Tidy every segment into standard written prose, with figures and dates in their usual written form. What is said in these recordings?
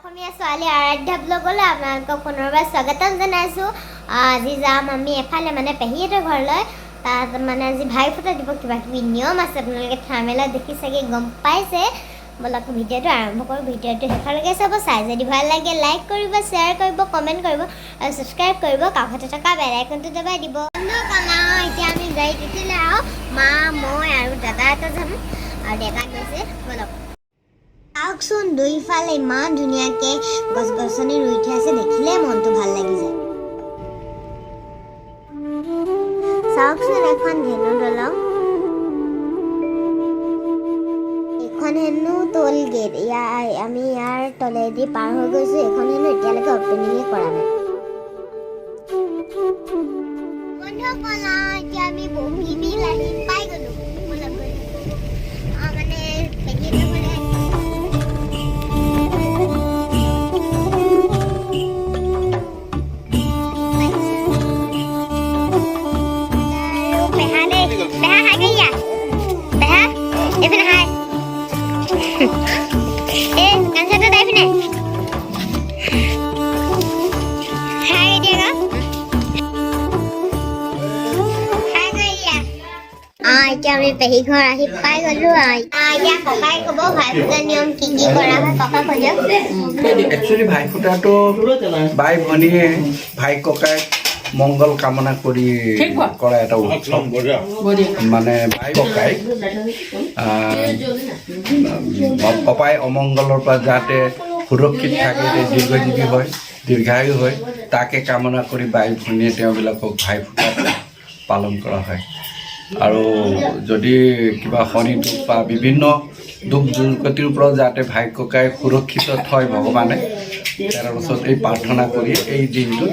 অসমীয়া ছোৱালী আৰাধ্যা ব্লগলৈ আপোনালোকক পুনৰবাৰ স্বাগতম জনাইছোঁ। আজি যাম আমি এফালে মানে পেহীহঁতৰ ঘৰলৈ। তাত মানে আজি ভাই ফুটা দিব কিবা কিবি নিয়ম আছে, আপোনালোকে থাম্বনেইলত দেখি চাগে গম পাইছে। বলক ভিডিঅ'টো আৰম্ভ কৰোঁ। ভিডিঅ'টো শেষলৈকে চাব। চাই যদি ভাল লাগে লাইক কৰিব, শ্বেয়াৰ কৰিব, কমেণ্ট কৰিব আৰু ছাবস্ক্ৰাইব কৰিব। কাষতে থকা বেল আইকনটো দবাই দিব। এতিয়া আমি গাড়ীত উঠিলে আৰু মা, মই আৰু দাদা এটা যাম আৰু দেউতা গৈছে। বলক চাওকচোন, দুইফালে ইমান ধুনীয়াকৈ গছ গছনি ৰুই থৈ আছে, দেখিলে মনটো ভাল লাগি যায়। চাওকচোন, এখন ধেনু দলং, এইখন হেনো টোল গেট। আমি ইয়াৰ তলেদি পাৰ হৈ গৈছোঁ। এইখন হেনো এতিয়ালৈকে অপেনিঙে কৰা নাই। এতিয়া আমি বগীবিল আহি পাই গ'লোঁ। মানে এতিয়া আমি পেহী ঘৰ আহি পাই গ'লো। এতিয়া ককাই ক'ব ভাই ফুটা নিয়ম কি কি কৰা হয়। ককা কৈ দিয়ক। একচুৱেলি ভাই ফুটাটো বাই ভনীয়ে ভাই ককাই মংগল কামনা কৰি কৰা এটা উৎসৱ। মানে ভাই ককাই ককাই অমংগলৰ পৰা যাতে সুৰক্ষিত থাকে, দীৰ্ঘজীৱী হয়, দীৰ্ঘায়ু হয়, তাকে কামনা কৰি বাই ভনীয়ে তেওঁবিলাকক ভাই ফুটা পালন কৰা হয়। আৰু যদি কিবা শনি দুখ বা বিভিন্ন দুখ দুৰ্গতিৰ পৰা যাতে ভাই ককাই সুৰক্ষিত থয় ভগৱানে, তাৰ পাছত এই প্ৰাৰ্থনা কৰি এই দিনটো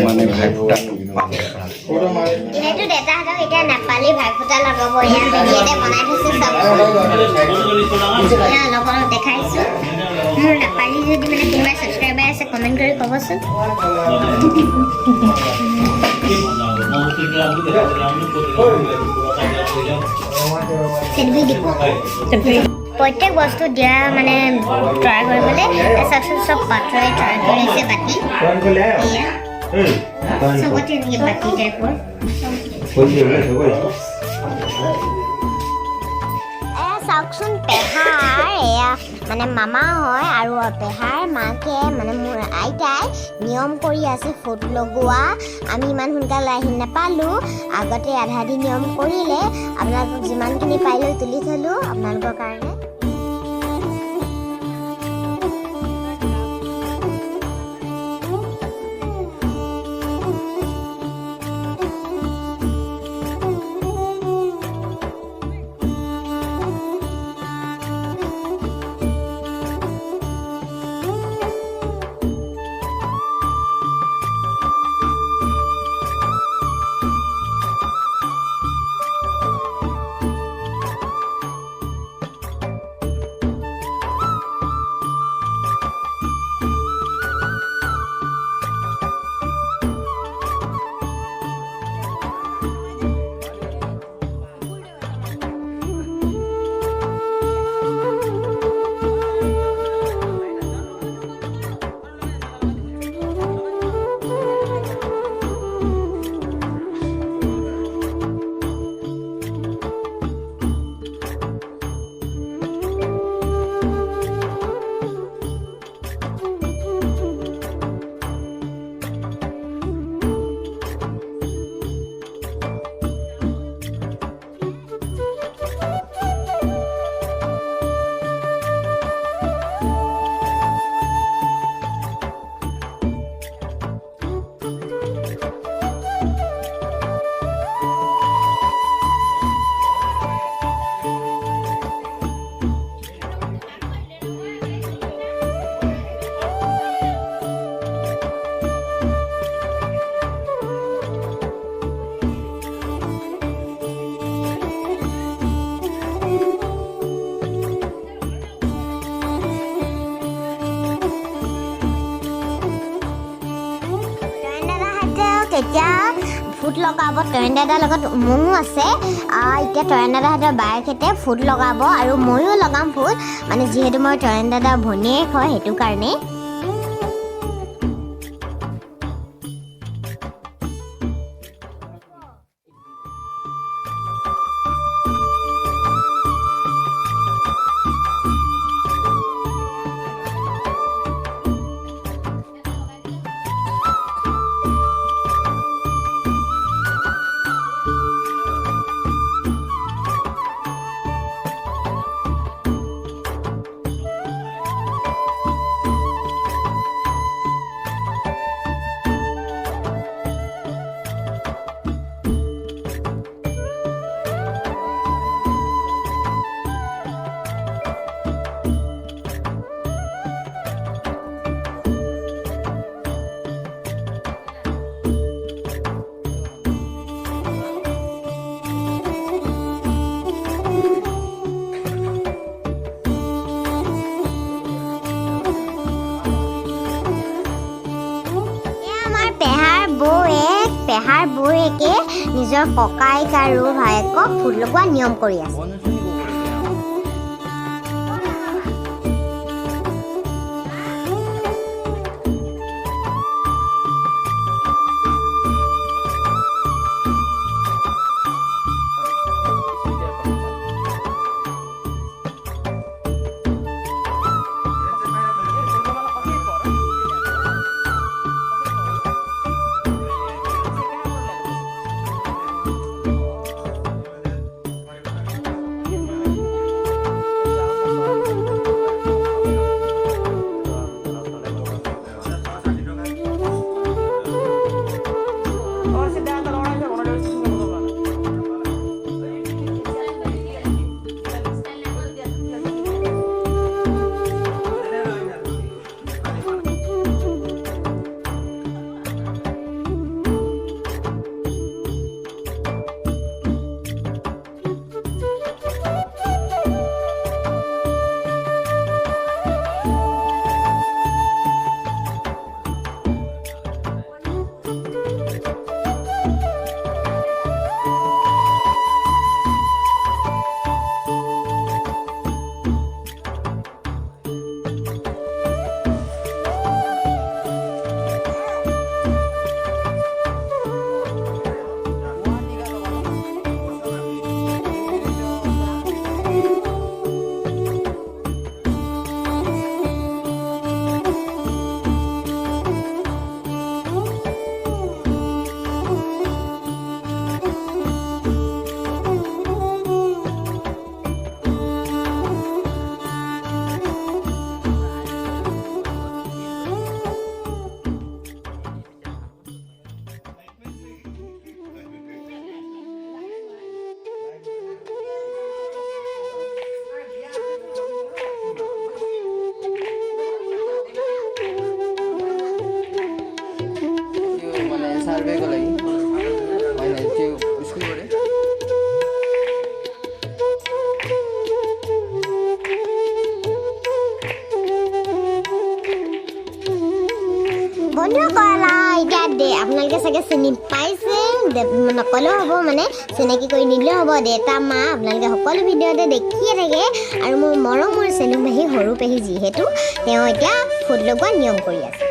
মানে ভাই ফুটা পালন কৰা হয়। যিহেতু দেউতাহঁতক এতিয়া নেপালী ভাই ফুটা লগাব, ইয়াত পেহীহঁতে বনাই থৈছে চব। অলপ অলপ দেখাইছোঁ। মোৰ নেপালী যদি মানে কোনোবাই ছাবস্ক্ৰাইবাৰ আছে কমেণ্ট কৰি ক'বচোন। প্ৰত্যেক বস্তু দিয়া মানে ট্ৰাই কৰিবলৈ চাওকচোন, চব পাথৰে ট্ৰাই কৰিছে। বাতি চবতে এনেকৈ বাতি টাইপৰ। চাওকচোন, পেহাৰ এয়া মানে মামা হয় আৰু পেহাৰ মাকে মানে মোৰ আইতাই নিয়ম কৰি আছে ফুট লগোৱা। আমি ইমান সোনকালে আহি নাপালোঁ, আগতে আধা দি নিয়ম কৰিলে। আপোনালোকক যিমানখিনি পাৰিলোঁ তুলি থলোঁ আপোনালোকৰ কাৰণে। তেতিয়া ফুট লগাব তৰেণ দাদাৰ লগত ময়ো আছে এতিয়া তৰেণ দাদাহঁতৰ বায়েকহঁতে ফুট লগাব আৰু ময়ো লগাম ফুট মানে যিহেতু মই তৰেণ দাদাৰ ভনীয়েক হয় সেইটো কাৰণে পেহাৰ বৌয়েকে নিজৰ ককাইক আৰু ভায়েকক ফুট লগোৱা নিয়ম কৰি আছে আপোনালোকে চাগে চিনি পাইছে নকলেও হ'ব মানে চিনাকি কৰি নিদিলেও হ'ব দেউতা মা আপোনালোকে সকলো ভিডিঅ'তে দেখিয়ে থাকে আৰু মোৰ মৰমৰ চেনু পেহী সৰু পেহী যিহেতু তেওঁ এতিয়া ফুট লগোৱা নিয়ম কৰি আছে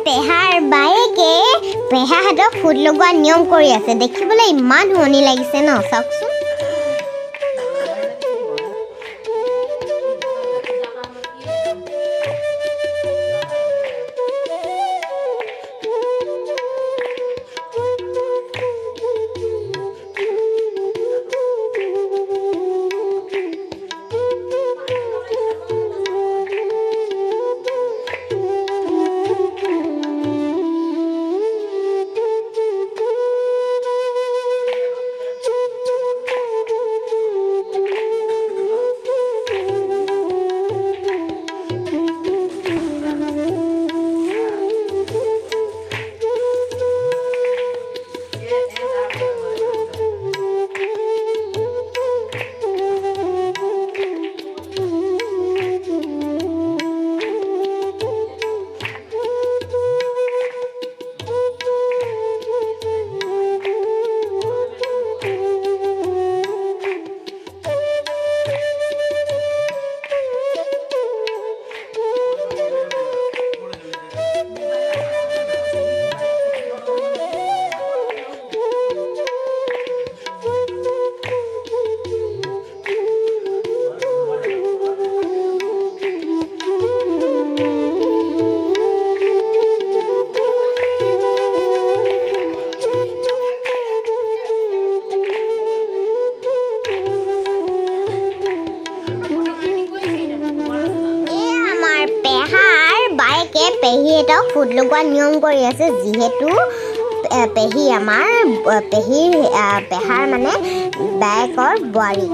পেহাৰ বায়েকে পেহাহঁতক ফুট লগোৱা নিয়ম কৰি আছে দেখিবলৈ ইমান শুৱনি লাগিছে ন চাওকচোন পেহীহঁতক ফুট লগোৱা নিয়ম কৰি আছে যিহেতু পেহী আমাৰ পেহাৰ মানে বায়েকৰ বোৱাৰী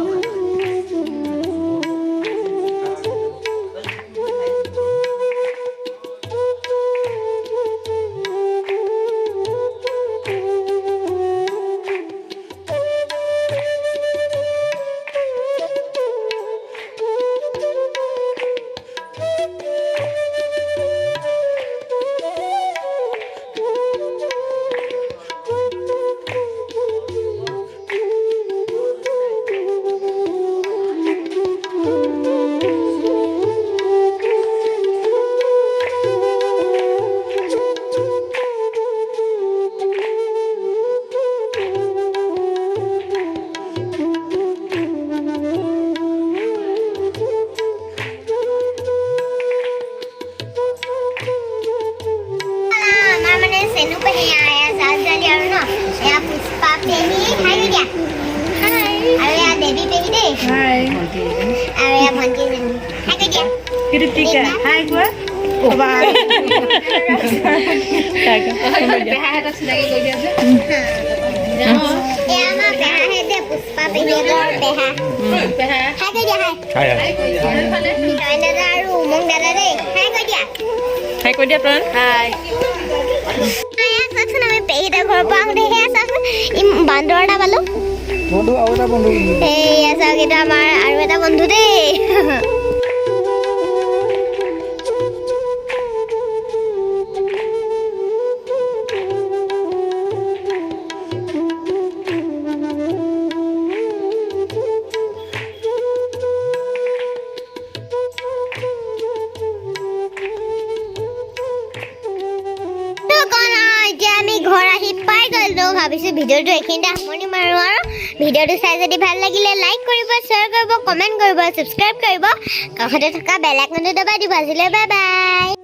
Kritika, hai gue. Coba. Pehahat sedang ikut dia tu. Ya, mah pehahat dia puspa pehahat pehahat. Pehahat. Hai ke dia hai. Hai. Hai. Ada daru, mung dada deh. Hai ke dia. Hai kau dia tuan. Hai. Ayah saksun kami pehahat घर पांग दे है saksun im bandora balo. বন্ধু আৰু এটা বন্ধু এই আছা এটা আমাৰ আৰু এটা বন্ধু দেই ভাবিছো ভিডিওটো এইখিনিতে সামৰণি মাৰো আৰু ভিডিওটো চাই যদি ভাল লাগিলে লাইক কৰিব শ্বেয়াৰ কৰিব কমেন্ট কৰিব সাবস্ক্ৰাইব কৰিব কাষতে থকা বেল আইকনটো দবাই দিব আজিলৈ বাই বাই